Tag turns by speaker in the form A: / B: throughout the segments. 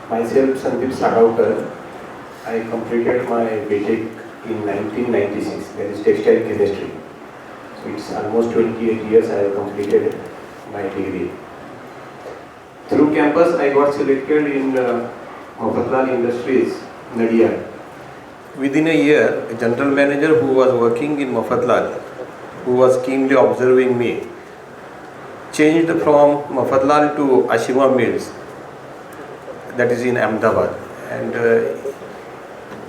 A: Myself, Sandeep Sagavkar. I completed my BTech in 1996, that is textile chemistry. So it's almost 28 years I have completed my degree. Through campus, I got selected in Mafatlal Industries, Nadia. Within a year, a general manager who was working in Mafatlal, who was keenly observing me, changed from Mafatlal to Ashima Mills, that is in Ahmedabad, and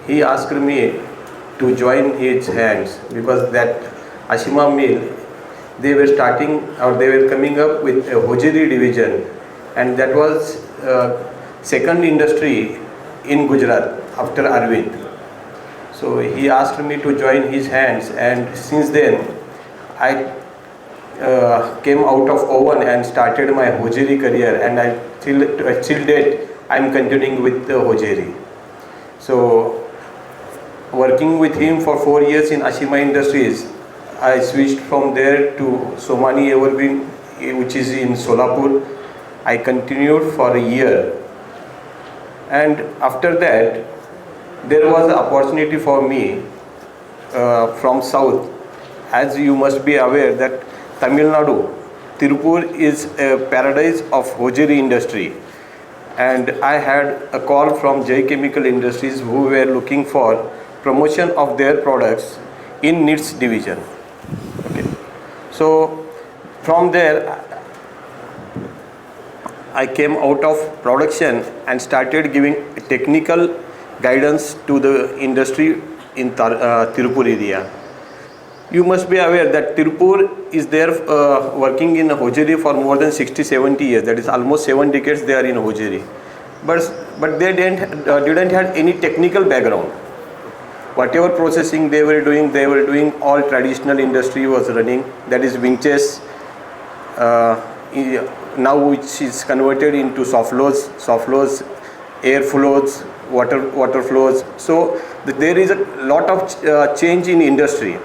A: he asked me to join his hands because that Ashima Mill, they were starting or they were coming up with a hosiery division, and that was second industry in Gujarat after Arvind. So he asked me to join his hands, and since then I came out of oven and started my hosiery career, and I till date I am continuing with the hosiery. So working with him for 4 years in Ashima Industries, I switched from there to Somani Evergreen, which is in Solapur. I continued for a year, and after that there was an opportunity for me from south. As you must be aware that Tamil Nadu, Tirupur is a paradise of hosiery industry, and I had a call from J Chemical Industries who were looking for promotion of their products in knits division. Okay. So from there I came out of production and started giving technical guidance to the industry in Tirupur area. You must be aware that Tirupur is there working in hosiery for more than 60-70 years. That is almost 7 decades they are in hosiery. But they didn't have any technical background. Whatever processing they were doing all traditional industry was running. That is winches, now which is converted into soft flows, air flows, water flows. So there is a lot of change in industry.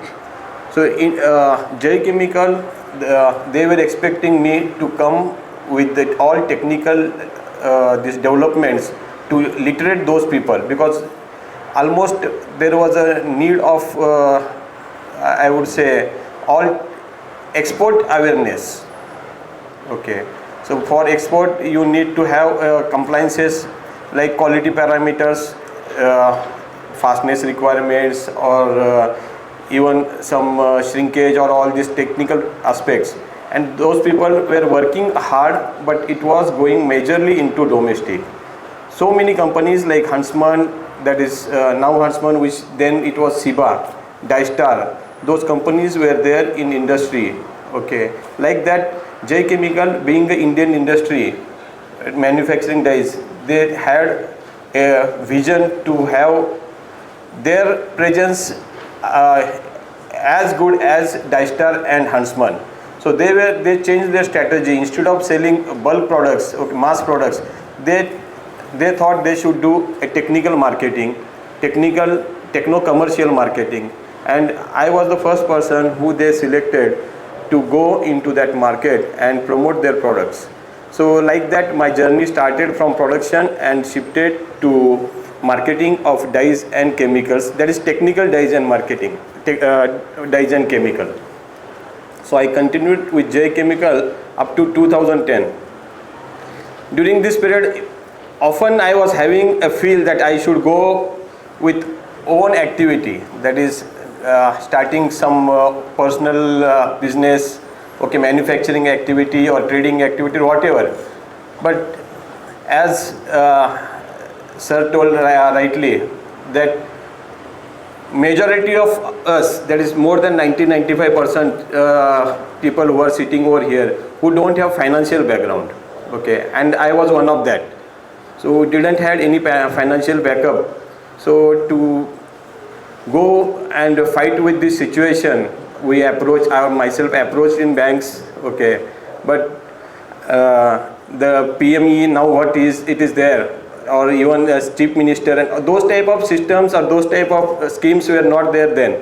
A: So in J Chemical, they were expecting me to come with all technical these developments to literate those people, because almost there was a need of I would say all export awareness. Okay, so for export you need to have compliances like quality parameters, fastness requirements, or even some shrinkage, or all these technical aspects. And those people were working hard, but it was going majorly into domestic. So many companies like Huntsman, that is now Huntsman, which then it was Siba, Dystar, those companies were there in industry. Okay, like that J Chemical, being the Indian industry, manufacturing dyes, they had a vision to have their presence as good as Dystar and Huntsman. So they changed their strategy. Instead of selling bulk products, okay, mass products, they thought they should do a technical marketing, techno-commercial marketing. And I was the first person who they selected to go into that market and promote their products. So like that my journey started from production and shifted to marketing of dyes and chemicals, that is technical dyes and marketing, dyes and chemical. So I continued with J Chemical up to 2010. During this period, often I was having a feel that I should go with own activity, that is starting some personal business, okay, manufacturing activity or trading activity, whatever. But as sir told rightly, that majority of us, that is more than 90-95% people who are sitting over here, who don't have financial background. Okay, and I was one of that. So didn't had any financial backup. So to go and fight with this situation, we myself approached in banks. Okay, but the PME now it is there, or even as chief minister, and those type of systems or those type of schemes were not there then.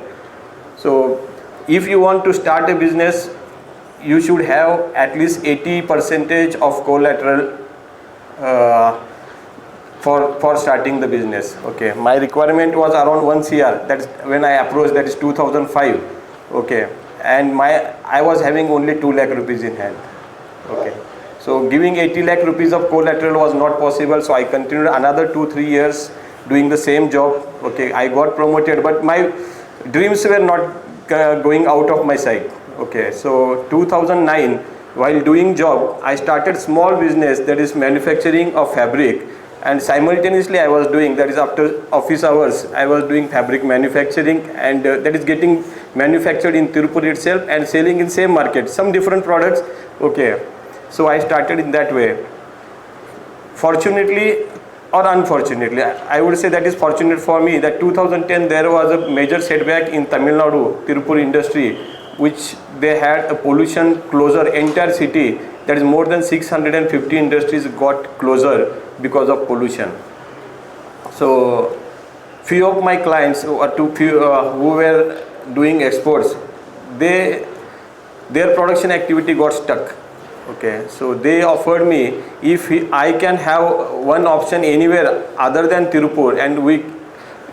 A: So if you want to start a business, you should have at least 80% of collateral
B: for starting the business. Okay, my requirement was around 1 CR. That's when I approached, that is 2005. Okay, and I was having only 2 lakh rupees in hand. Okay, so giving 80 lakh rupees of collateral was not possible, so I continued another 2-3 years doing the same job. Okay, I got promoted, but my dreams were not going out of my sight. Okay, so 2009, while doing job, I started small business, that is manufacturing of fabric, and simultaneously I was doing, that is after office hours, I was doing fabric manufacturing, and that is getting manufactured in Tirupur itself and selling in same market, some different products. Okay, so I started in that way. Fortunately or unfortunately, I would say that is fortunate for me, that 2010 there was a major setback in Tamil Nadu, Tirupur industry, which they had a pollution closure, entire city, that is more than 650 industries got closure because of pollution. So few of my clients who were doing exports, their production activity got stuck. Okay, so they offered me, if I can have one option anywhere other than Tirupur, and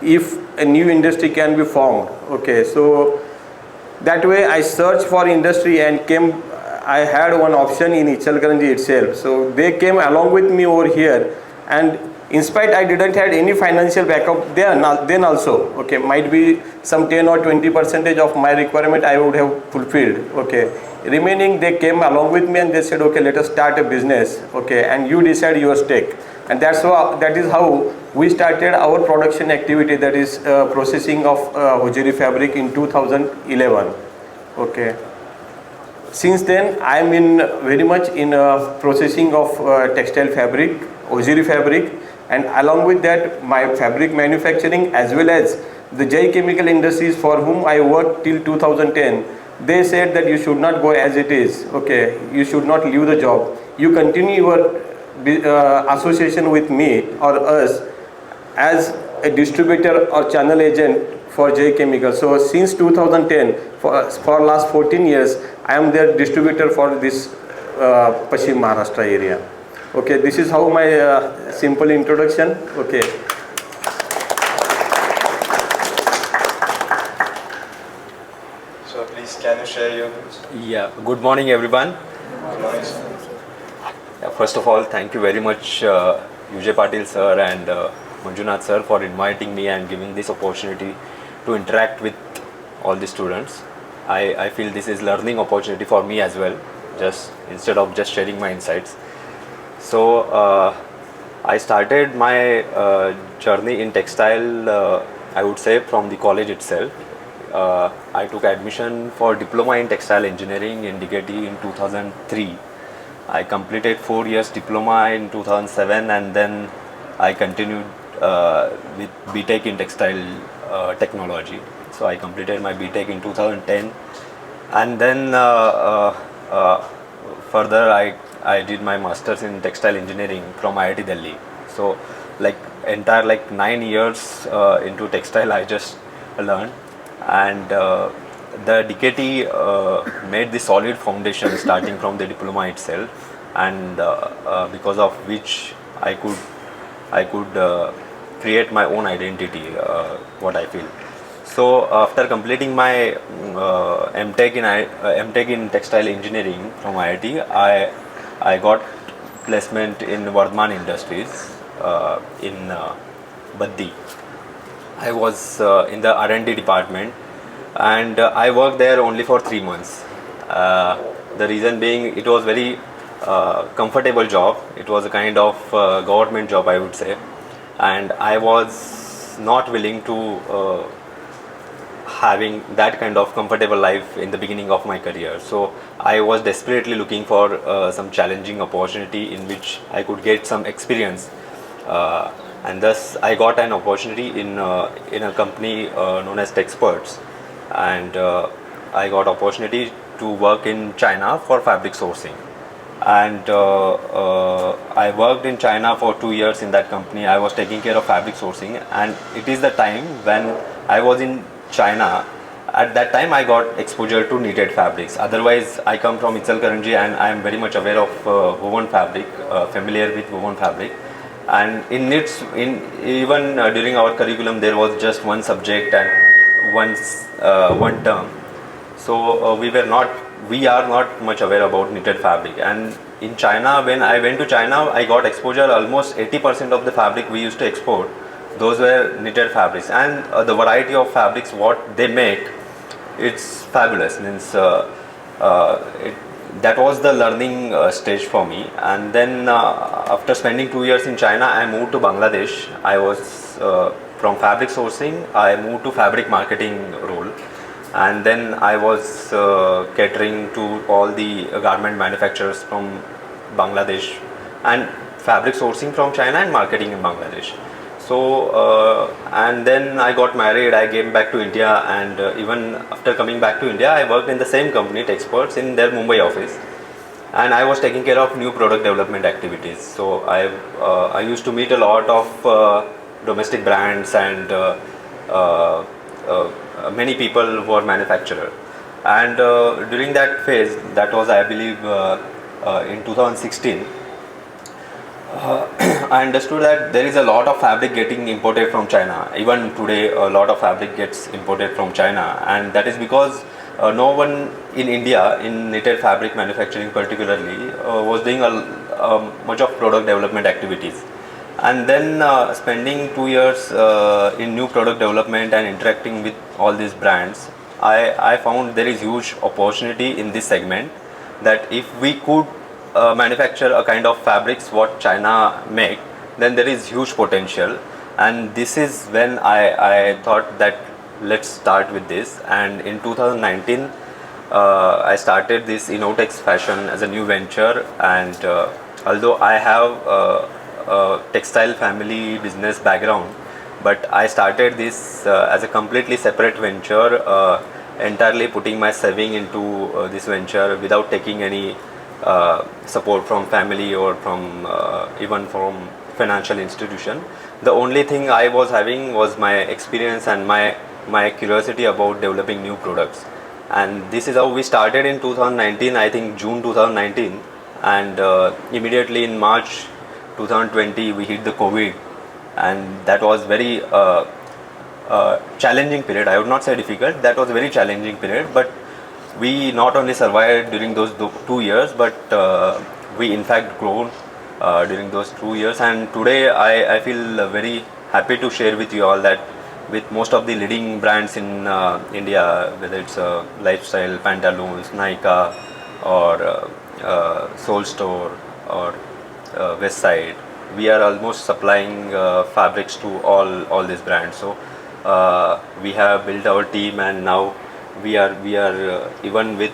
B: if a new industry can be formed. Okay, so that way I searched for industry and I had one option in ICHALKARANJI itself. So they came along with me over here, and in spite I didn't have any financial backup then also. Okay, might be some 10 or 20% of my requirement I would have fulfilled. Okay, remaining they came along with me and they said, okay, let us start a business. Okay, and you decide your stake. And that is how we started our production activity, that is processing of hosiery fabric in 2011. Okay, since then I am very much in processing of textile fabric, hosiery fabric, and along with that my fabric manufacturing, as well as the Jai Chemical Industries, for whom I worked till 2010. They said that you should not go as it is. Okay, you should not leave the job. You continue your association with me or us as a distributor or channel agent for Jai Chemical. So since 2010, for last 14 years, I am their distributor for this Paschim Maharashtra area. Okay, this is how my simple introduction. Okay.
C: So please, can you share your views?
D: Yeah, good morning everyone.
C: Good morning, sir.
D: First of all, thank you very much Vijay Patil sir and Manjunath sir for inviting me and giving this opportunity to interact with all the students. I feel this is learning opportunity for me as well, just instead of just sharing my insights. So I started my journey in textile, I would say, from the college itself. I took admission for diploma in textile engineering in DKTE in 2003. I completed 4 years diploma in 2007, and then I continued with BTech in textile technology. So I completed my BTech in 2010, and then further I did my masters in textile engineering from IIT Delhi. So entire 9 years into textile I just learned, and the DKT made the solid foundation starting from the diploma itself, and because of which I could create my own identity, what I feel. So after completing my MTech in textile engineering from IIT, I got placement in Vardhman Industries in Baddi. I was in the R&D department, and I worked there only for 3 months. The reason being, it was very comfortable job. It was a kind of government job, I would say, and I was not willing to having that kind of comfortable life in the beginning of my career. So I was desperately looking for some challenging opportunity in which I could get some experience, and thus I got an opportunity in a company known as Textiles, and I got opportunity to work in China for fabric sourcing. And I worked in China for 2 years in that company. I was taking care of fabric sourcing, and it is the time when I was in China. At that time I got exposure to knitted fabrics. Otherwise I come from ICHALKARANJI and I am very much aware of woven fabric, familiar with woven fabric. And even during our curriculum there was just one subject and one term. So we are not much aware about knitted fabric. And in China, when I went to China, I got exposure. Almost 80% of the fabric we used to export, those were knitted fabrics, and the variety of fabrics what they make, it's fabulous. Means that was the learning stage for me. And then after spending 2 years in China, I moved to Bangladesh. I was from fabric sourcing, I moved to fabric marketing role. And then I was catering to all the garment manufacturers from Bangladesh, and fabric sourcing from China and marketing in Bangladesh. So and then I got married, I came back to India, and even after coming back to India, I worked in the same company, Textiles, in their Mumbai office, and I was taking care of new product development activities. So I used to meet a lot of domestic brands and many people who are manufacturer. And during that phase, that was I believe in 2016, I understood that there is a lot of fabric getting imported from China. Even today a lot of fabric gets imported from China, and that is because no one in India in knitted fabric manufacturing particularly was doing much of product development activities. And then spending 2 years in new product development and interacting with all these brands, I found there is huge opportunity in this segment, that if we could manufacture a kind of fabrics what China make, then there is huge potential. And this is when I thought that let's start with this. And in 2019 I started this Innotex Fashion as a new venture. And although I have textile family business background, but I started this as a completely separate venture, entirely putting my saving into this venture without taking any support from family or from even from financial institution. The only thing I was having was my experience and my curiosity about developing new products. And this is how we started in 2019, I think June 2019, and immediately in March 2020 we hit the COVID, and that was very challenging period. I would not say difficult, that was a very challenging period, but we not only survived during those 2 years, but we in fact grown during those 2 years. And today I feel very happy to share with you all that with most of the leading brands in India, whether it's Lifestyle, Pantaloons, Nykaa, or Soul Store, or Westside, we are almost supplying fabrics to all these brands. So we have built our team, and now we are even with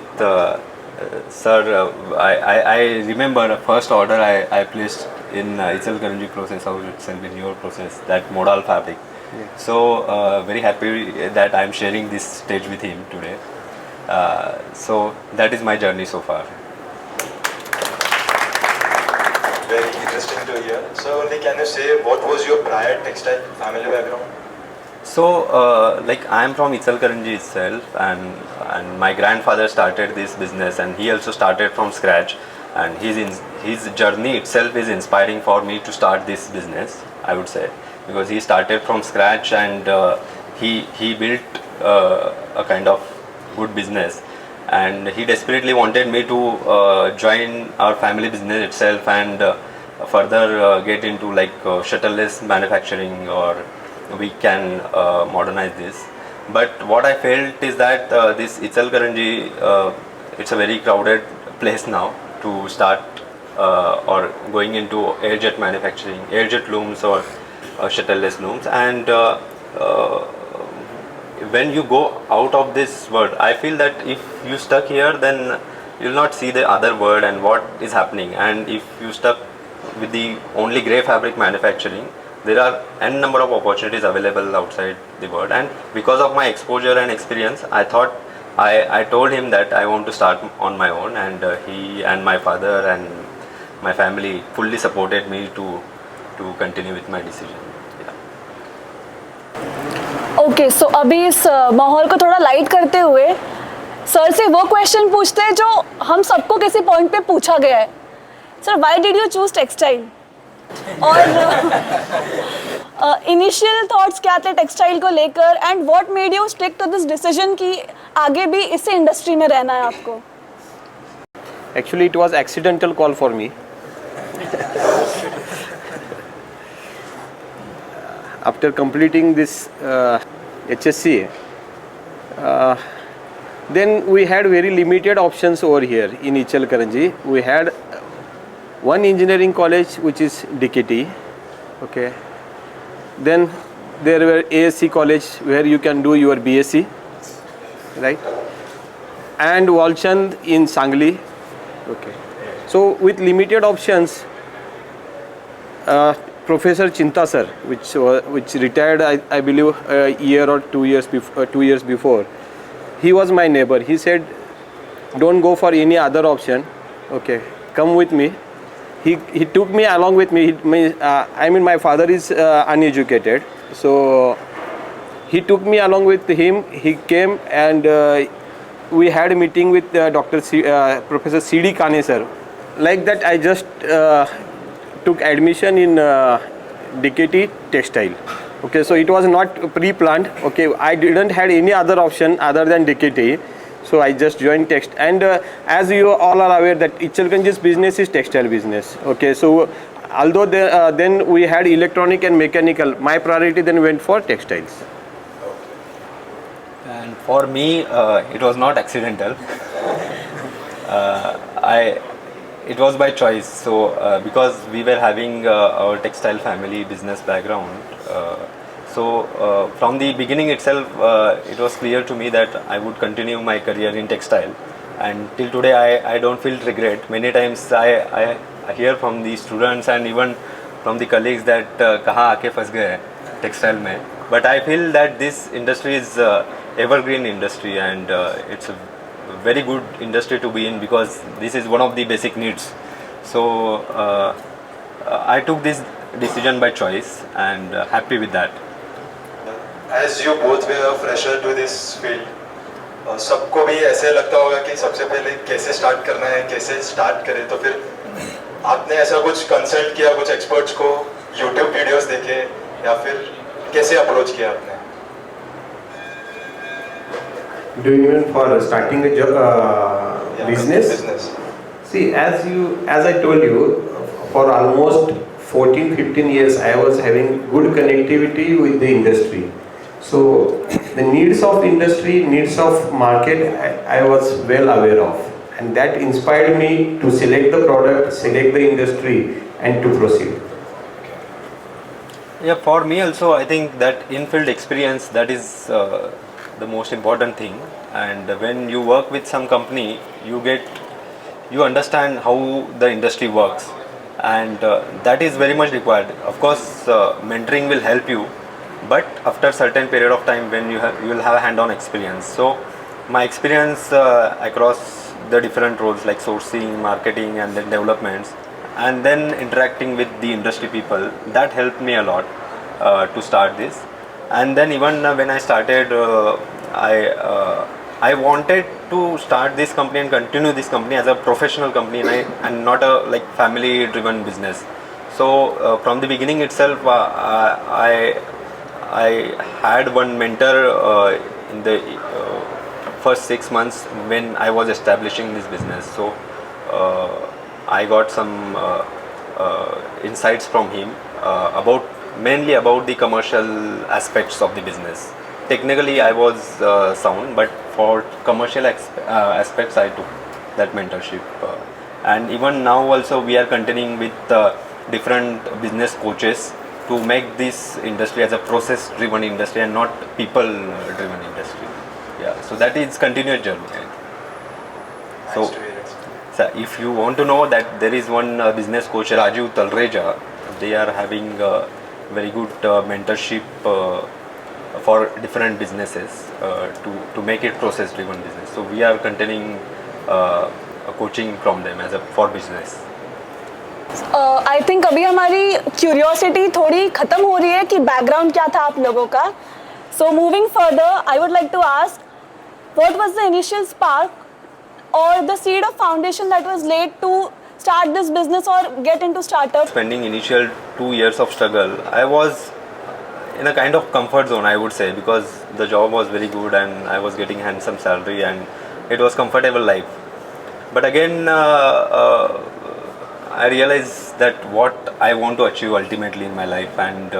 D: sir. I remember the first order I placed in ICHALKARANJI process house itself, in your process, that modal fabric. Yeah. So very happy that I am sharing this stage with him today. So that is my journey so far.
C: Very interesting to hear. So can you say what was your prior textile family background? So like I am from ICHALKARANJI itself, and my grandfather started this business, and he also started from scratch, and his journey itself is inspiring for me to start this business, I would say, because he started from scratch, and he built a kind of good business, and he desperately wanted me to join our family business itself and further get into like shuttleless manufacturing, or we can modernize this. But what I felt is that this ICHALKARANJI, it's a very crowded place now to start or going into airjet manufacturing, airjet looms or shuttleless looms. And when you go out of this world, I feel that if you stuck here, then you will not see the other world and what is happening. And if you stuck with the only grey fabric manufacturing, there are n number of opportunities available outside the world. And because of my exposure and experience, I thought, I told him that I want to start on my own, and he and my father and my family fully supported me to continue with my decision.
E: Okay so अभी इस माहौल को थोड़ा light करते हुए sir से वो question पूछते हैं जो हम सबको किसी पॉइंट पे पूछा गया है. Sir, why did you choose textile? और इनिशियल थॉट्स क्या थे टेक्सटाइल को लेकर and what made you stick to this decision कि आगे भी इसी इंडस्ट्री में रहना है आपको?
B: Actually, it was accidental call for me. After completing this HSC, then we had very limited options over here in ICHALKARANJI. We had one engineering college which is DKTE, okay. Then there were AAC college where you can do your BSc, right? And Walchand in Sangli, okay. So with limited options, Professor Chinta sir, which retired I believe a year or 2 years before, he was my neighbor. He said, don't go for any other option, okay, come with me. He took me along with me. I mean, my father is uneducated, so he took me along with him. He came and we had a meeting with Professor C.D. Kane sir. Like that, I just took admission in DKTE Textile. Okay, so it was not pre-planned. Okay, I didn't had any other option other than DKTE. So I just joined Text, and as you all are aware that ICHALKARANJI's business is textile business. Okay, so although then we had electronic and mechanical, my priority then went for textiles.
D: And for me, it was not accidental. It was by choice. So because we were having our textile family business background. So from the beginning itself, it was clear to me that I would continue my career in textile, and till today I don't feel regret. Many times I hear from the students and even from the colleagues that कहाँ आके फंस गए textile में. But I feel that this industry is evergreen industry, and it's a very good industry to be in because this is one of the basic needs. So I took this decision by choice and happy with that.
C: As you both were a fresher to this field, सबको भी ऐसे लगता होगा कि सबसे पहले कैसे start करना है, कैसे स्टार्ट करें. तो फिर आपने ऐसा कुछ कंसल्ट किया कुछ एक्सपर्ट्स को, यूट्यूब वीडियोस देखे, या फिर कैसे अप्रोच किया आपने?
A: Do you mean for starting a business? See, as I told you, for almost 14-15 years, I was having good connectivity with the industry. So the needs of industry, needs of market, I was well aware of, and that inspired me to select the product, select the industry, and to proceed.
D: Yeah, for me also, I think that in-field experience, that is the most important thing. And when you work with some company, you understand how the industry works, and that is very much required. Of course, mentoring will help you, but after certain period of time when you will have a hand-on experience. So my experience across the different roles like sourcing, marketing, and then developments, and then interacting with the industry people, that helped me a lot to start this. And then even when I started, I wanted to start this company and continue this company as a professional company and not a like family driven business. So from the beginning itself, I had one mentor in the first 6 months when I was establishing this business. So I got some insights from him mainly about the commercial aspects of the business. Technically I was sound, but for commercial aspects I took that mentorship. And even now also we are continuing with different business coaches to make this industry as a process driven industry and not people driven industry. Yeah, so that is continuous journey. So if you want to know that, there is one business coach, Raju Talreja. They are having very good mentorship for different businesses to make it process driven business. So we are continuing coaching from them for business.
E: I think अभी हमारी curiosity थोड़ी ख़त्म हो रही है कि background क्या था आप लोगों का. So moving further, I would like to ask what was the initial spark or the seed of foundation that was laid to start this business or get into startup?
D: Spending initial 2 years of struggle, I was in a kind of comfort zone, I would say, because the job was very good and I was getting handsome salary and it was comfortable life. But again, I realized that what I want to achieve ultimately in my life, and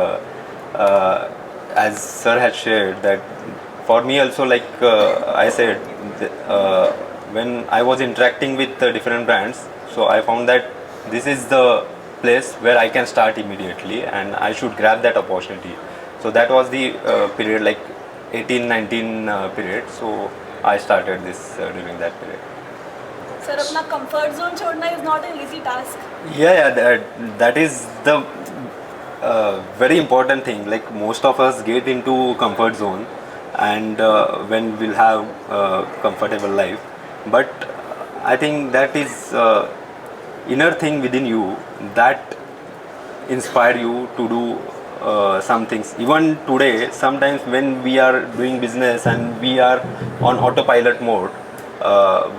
D: as sir had shared, that for me also, like I said, when I was interacting with different brands, so I found that this is the place where I can start immediately and I should grab that opportunity. So that was the period, like 18-19 period. So I started this during that period.
E: Sir, अपना comfort zone छोड़ना is not an easy task.
D: Yeah, that is the very important thing. Like most of us get into comfort zone, and when we'll have comfortable life. But I think that is inner thing within you that inspire you to do some things. Even today, sometimes when we are doing business and we are on autopilot mode,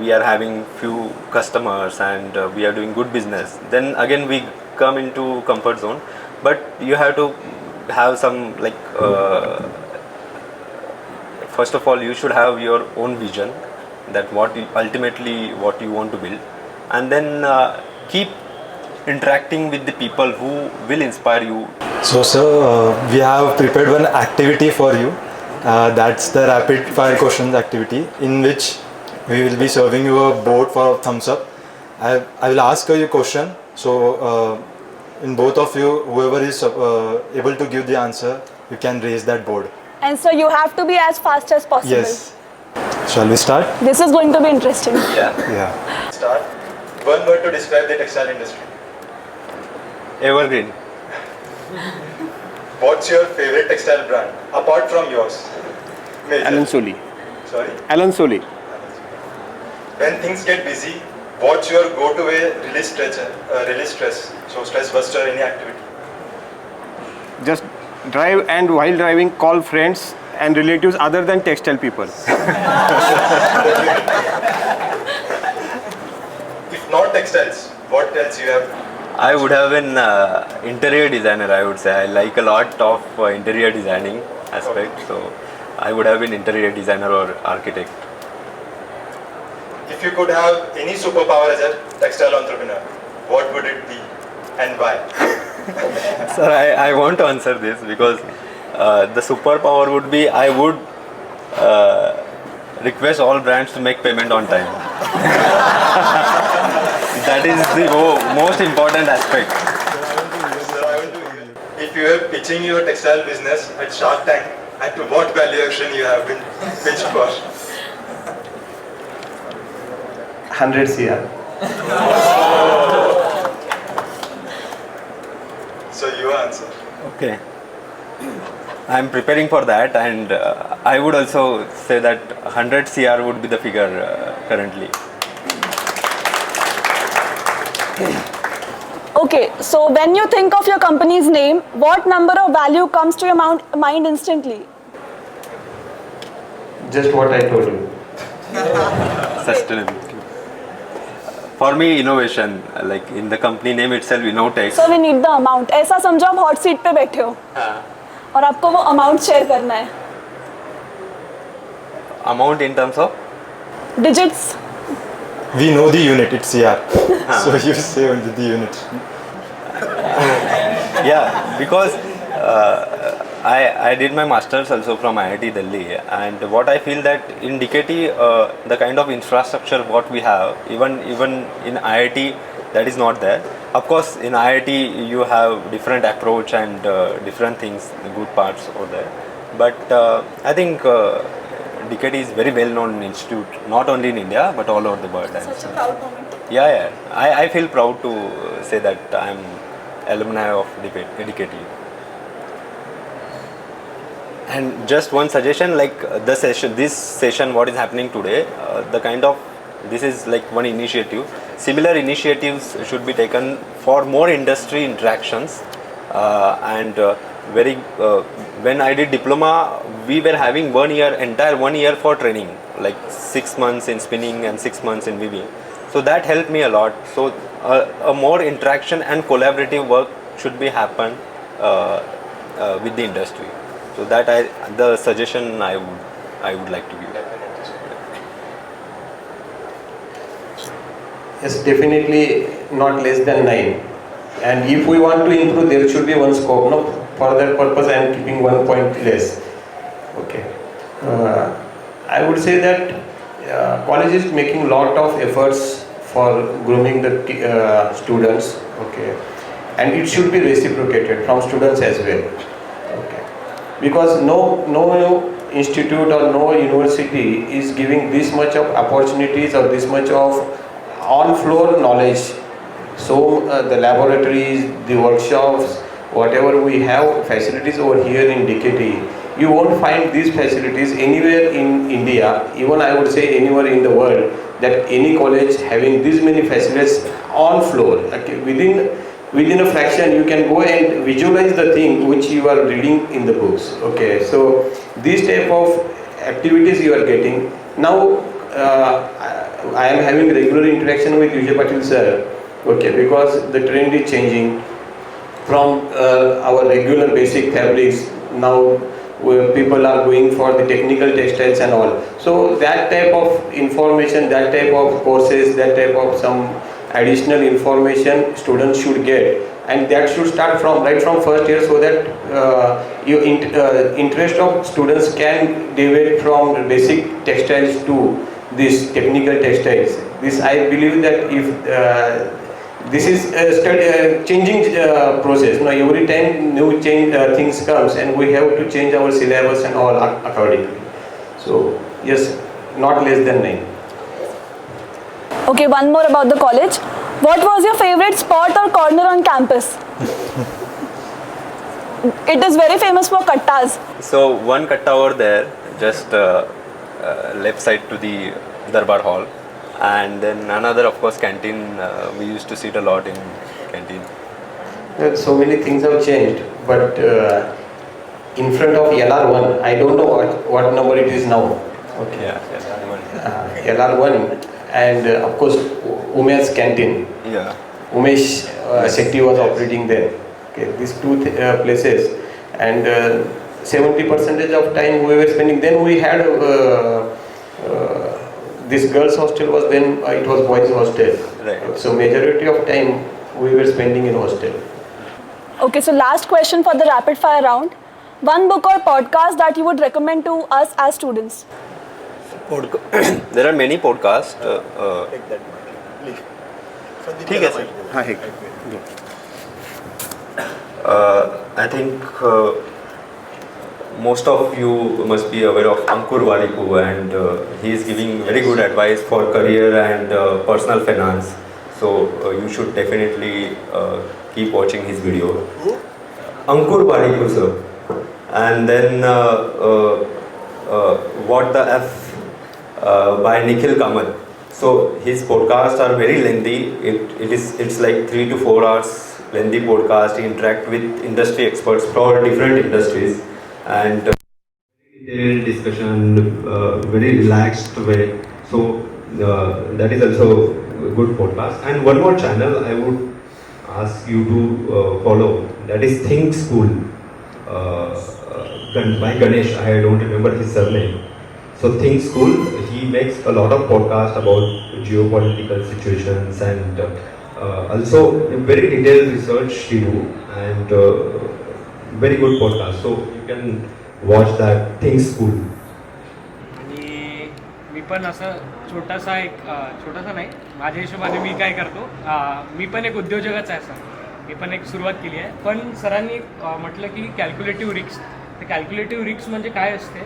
D: we are having few customers and we are doing good business, then again we come into comfort zone. But you have to have some, like first of all you should have your own vision, that ultimately what you want to build, and then keep interacting with the people who will inspire you.
F: So sir, we have prepared one activity for you. That's the rapid fire questions activity, in which we will be serving you a board for thumbs up. I will ask you a question. So in both of you, whoever is able to give the answer, you can raise that board.
E: And so you have to be as fast as possible.
F: Yes. Shall we start?
E: This is going to be interesting.
F: Yeah.
C: Start. One word to describe the textile industry.
D: Evergreen.
C: What's your favorite textile brand apart from yours? Major.
B: Alan Soli.
C: Sorry.
B: Alan Soli.
C: When things get busy, what's your go-to way release stress? So stress buster, any activity.
B: Just drive, and while driving call friends and relatives other than textile people.
C: If not textiles, what else you have?
D: I would have been interior designer, I would say. I like a lot of interior designing aspect, so I would have been interior designer or architect.
C: If you could have any superpower as a textile entrepreneur, what would it be and why?
D: Sir, I want to answer this because the superpower would be, I would request all brands to make payment on time. That is the most important aspect.
C: If you are pitching your textile business at Shark Tank, at what valuation you have been pitched for?
A: 100 CR.
C: So you answer.
D: Okay. I am preparing for that, and I would also say that 100 CR would be the figure currently.
E: Okay, so when you think of your company's name, what number of value comes to your mind instantly?
A: Just what I told you.
D: Sustainability. For me, innovation, like in the company name itself, Innotex.
E: So we need the amount. ऐसा समझो आप hot seat पे बैठे हो और आपको वो amount share करना है.
D: Amount in terms of?
E: Digits.
F: We know the unit, it's CR. So you say only the unit.
D: Yeah, because I did my masters also from IIT Delhi, and what I feel that in DKT, the kind of infrastructure what we have, even in IIT, that is not there. Of course, in IIT you have different approach and different things, good parts over there. But I think DKT is very well known institute, not only in India but all over the world.
E: Such a proud moment.
D: Yeah. I feel proud to say that I am alumni of DKT. And just one suggestion, like this session, what is happening today, this is like one initiative. Similar initiatives should be taken for more industry interactions. When I did diploma, we were having entire 1 year for training, like 6 months in spinning and 6 months in weaving. So that helped me a lot. So
C: a more interaction and collaborative work should be happen with the industry. So that the suggestion I would like to give.
A: Yes, definitely not less than 9. And if we want to improve, there should be one scope. No, for that purpose, I am keeping 1 point less. Okay. I would say that college is making lot of efforts for grooming the students. Okay, and it should be reciprocated from students as well. Okay, because no institute or no university is giving this much of opportunities or this much of on-floor knowledge. So the laboratories, the workshops, whatever we have facilities over here in DKTE, you won't find these facilities anywhere in India, even I would say anywhere in the world, that any college having this many facilities on floor. Okay, within a fraction you can go and visualize the thing which you are reading in the books. Okay, so this type of activities you are getting now. I am having regular interaction with Vijay Patil sir. Okay, because the trend is changing from our regular basic fabrics. Now where people are going for the technical textiles and all. So that type of information, that type of courses, that type of some additional information students should get, and that should start from right from first year, so that your interest of students can deviate from basic textiles to this technical textiles. This I believe that if this is a changing process. Now every time new things comes, and we have to change our syllabus and all accordingly. So yes, not less than 9.
E: Okay, one more about the college. What was your favorite spot or corner on campus? It is very famous for kattas.
C: So one katta over there, just left side to the Darbar Hall, and then another, of course, canteen. We used to sit a lot in canteen.
A: So many things have changed, but in front of LR1, I don't know what number it is now. Okay.
C: Yeah.
A: LR1, and of course Umesh canteen.
C: Yeah.
A: Umesh Shetty was operating there. Okay, these two places, and 70% of time we were spending. Then we had this girls' hostel was then it was boys' hostel.
C: Right.
A: So majority of time we were spending in hostel.
E: Okay, so last question for the rapid fire round. One book or podcast that you would recommend to us as students?
C: There are many podcasts. ठीक है sir. I think most of you must be aware of Ankur Wariku, and he is giving very good advice for career and personal finance. So you should definitely keep watching his video. Ankur Wariku sir. And then What the F by Nikhil Kamat. So his podcasts are very lengthy. It's like 3 to 4 hours lengthy podcast. He interact with industry experts from different industries, and detailed discussion, very relaxed way. So that is also a good podcast. And one more channel I would ask you to follow, that is Think School by Ganesh. I don't remember his surname. So Think School, he makes a lot of podcasts about geopolitical situations, and also very detailed research he do, and very good podcast. So you can watch that Think School.
G: आणि मी पण असं छोटासा नाही, माझ्या हिशोबाने मी काय करतो, मी पण एक उद्योजकच आहे सर. मी पण एक सुरुवात केली आहे. पण सरांनी म्हटलं की कॅल्क्युलेटिव्ह रिस्क. तर कॅल्क्युलेटिव्ह रिस्क म्हणजे काय असते,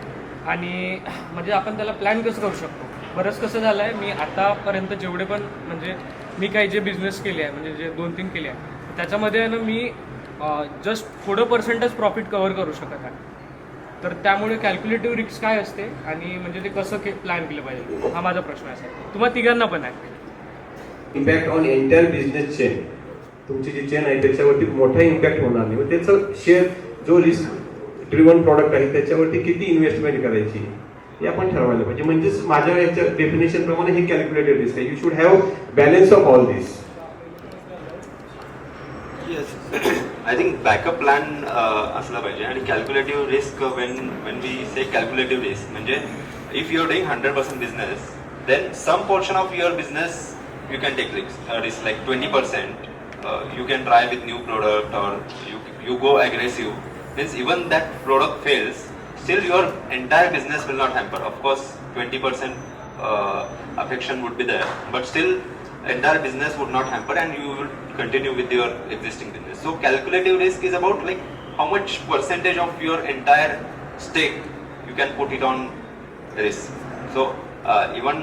G: आणि म्हणजे आपण त्याला प्लॅन कसं करू शकतो. बरंच कसं झालं आहे, मी आतापर्यंत जेवढे पण म्हणजे मी काही जे बिझनेस केले आहे, म्हणजे जे 2-3 केले आहे, त्याच्यामध्ये ना मी जस्ट थोडं पर्सेंटेज प्रॉफिट कव्हर करू शकत आहे. तर त्यामुळे कॅल्क्युलेटिव्ह रिस्क काय असते, आणि म्हणजे ते कसं प्लॅन केलं पाहिजे, हा माझा प्रश्न आहे. तुम्हाला तिघांना पण आहे.
A: Impact on entire business chain, तुमची जी चेन आहे त्याच्यावरती मोठा इम्पॅक्ट होणार नाही. मग त्याचं शेअर जो रिस्क ड्रिव्हन प्रॉडक्ट आहे त्याच्यावरती किती इन्व्हेस्टमेंट करायची हे आपण ठरवायला पाहिजे. म्हणजेच माझ्या याच्या डेफिनेशन प्रमाणे हे कॅल्क्युलेटेड रिस्क आहे. You should have balance of all this.
C: I think backup plan असला पाहिजे. आणि calculative risk when we say calculative risk म्हणजे if you are doing 100% business, then some portion of your business you can take risk like 20%. You can try with new product, or you go aggressive. Means even that product fails, still your entire business will not hamper. Of course 20% affection would be there, but still entire business would not hamper and you will continue with your existing business. So calculative risk is about like how much percentage of your entire stake you can put it on risk. So even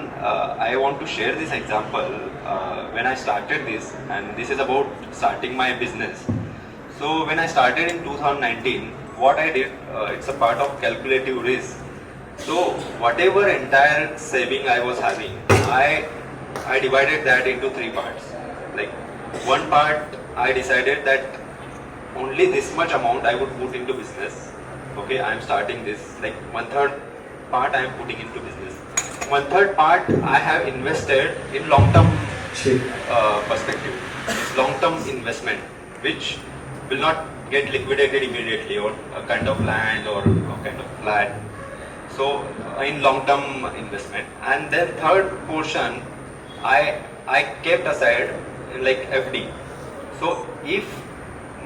C: I want to share this example when I started this, and this is about starting my business. So when I started in 2019, what I did, it's a part of calculative risk. So whatever entire saving I was having, I divided that into 3 parts. Like one part I decided that only this much amount I would put into business. Okay, I am starting this. Like 1/3 part I am putting into business. 1/3 part I have invested in long-term perspective. It's long-term investment which will not get liquidated immediately, or a kind of land or a kind of flat. So in long-term investment. And then third portion I kept aside in like FD. So if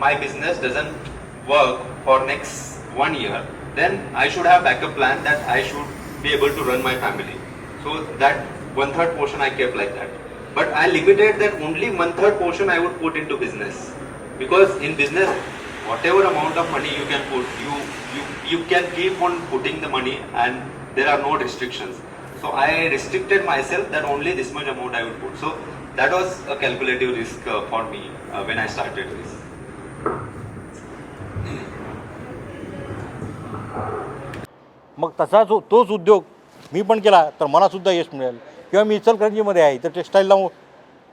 C: my business doesn't work for next 1 year, then I should have backup plan that I should be able to run my family. So that 1/3 portion I kept like that. But I limited that only 1/3 portion I would put into business, because in business whatever amount of money you can put, you can keep on putting the money and there are no restrictions. So I restricted myself that only this much amount I would put. So that was a calculative risk for me when I started this.
H: मग तसा तोच उद्योग मी पण केला तर मला सुद्धा यश मिळेल. किंवा मी इचलकरंजीमध्ये आहे तर टेक्स्टाईलला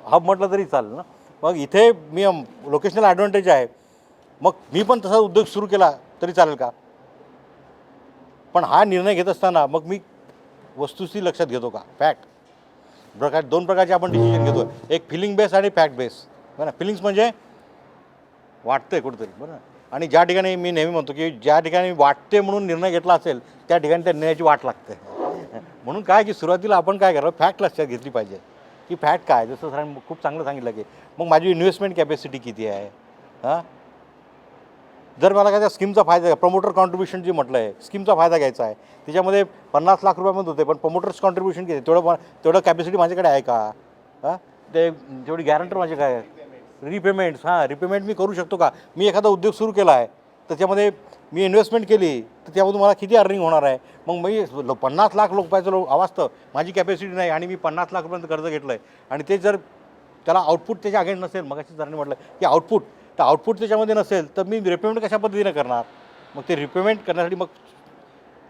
H: हब म्हटलं तरी चालेल ना. मग इथे मी लोकेशनल ॲडव्हान्टेज आहे, मग मी पण तसा उद्योग सुरू केला तरी चालेल का? पण हा निर्णय घेत असताना मग मी वस्तुस्थिती लक्षात घेतो का? फॅक्ट 2 प्रकारचे आपण डिसिजन घेतो, एक फिलिंग बेस आणि फॅक्ट बेस. बरं, फिलिंग्स म्हणजे वाटतंय कुठेतरी, बरं. आणि ज्या ठिकाणी मी नेहमी म्हणतो की ज्या ठिकाणी वाटते म्हणून निर्णय घेतला असेल त्या ठिकाणी त्या निर्णयाची वाट लागते. म्हणून काय की सुरुवातीला आपण काय करावं, फॅक्ट लक्षात घेतली पाहिजे की फॅक्ट काय. जसं सरांनी खूप चांगलं सांगितलं की मग माझी इन्व्हेस्टमेंट कॅपॅसिटी किती आहे. हां, जर मला काय त्या स्कीमचा फायदा, प्रमोटर कॉन्ट्रीब्युशन जे म्हटलं आहे, स्कीमचा फायदा घ्यायचा आहे, त्याच्यामध्ये 50 लाख रुपयामध्ये होते, पण प्रमोटर्स कॉन्ट्रीब्युशन किती, तेवढं कॅपॅसिटी माझ्याकडे आहे का? हां, ते तेवढी गॅरंटर माझे काय, रिपेमेंट्स, रिपेमेंट मी करू शकतो का? मी एखादा उद्योग सुरू केला आहे त्याच्यामध्ये मी इन्व्हेस्टमेंट केली तर त्यामधून मला किती अर्निंग होणार आहे. मग मी 50 लाख रुपयाचं आवाजतं, माझी कॅपॅसिटी नाही आणि मी 50 लाख रुपयांचं कर्ज घेतलं आहे आणि ते जर त्याला आउटपुट त्याच्या अगेन्स्ट नसेल, मग अशी जरांनी म्हटलं की आउटपुट त्याच्यामध्ये नसेल तर मी रिपेमेंट कशा पद्धतीने करणार. मग ते रिपेमेंट करण्यासाठी मग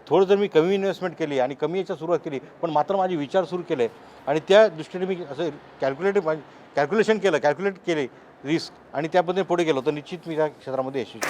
H: थोडं जर मी कमी इन्व्हेस्टमेंट केली आणि कमी याच्या सुरुवात केली, पण मात्र माझे विचार सुरू केले आणि त्या दृष्टीने मी असं कॅल्क्युलेट केले रिस्क आणि त्या पद्धतीने पुढे गेलो तर निश्चित मी त्या क्षेत्रामध्ये यशस्वी.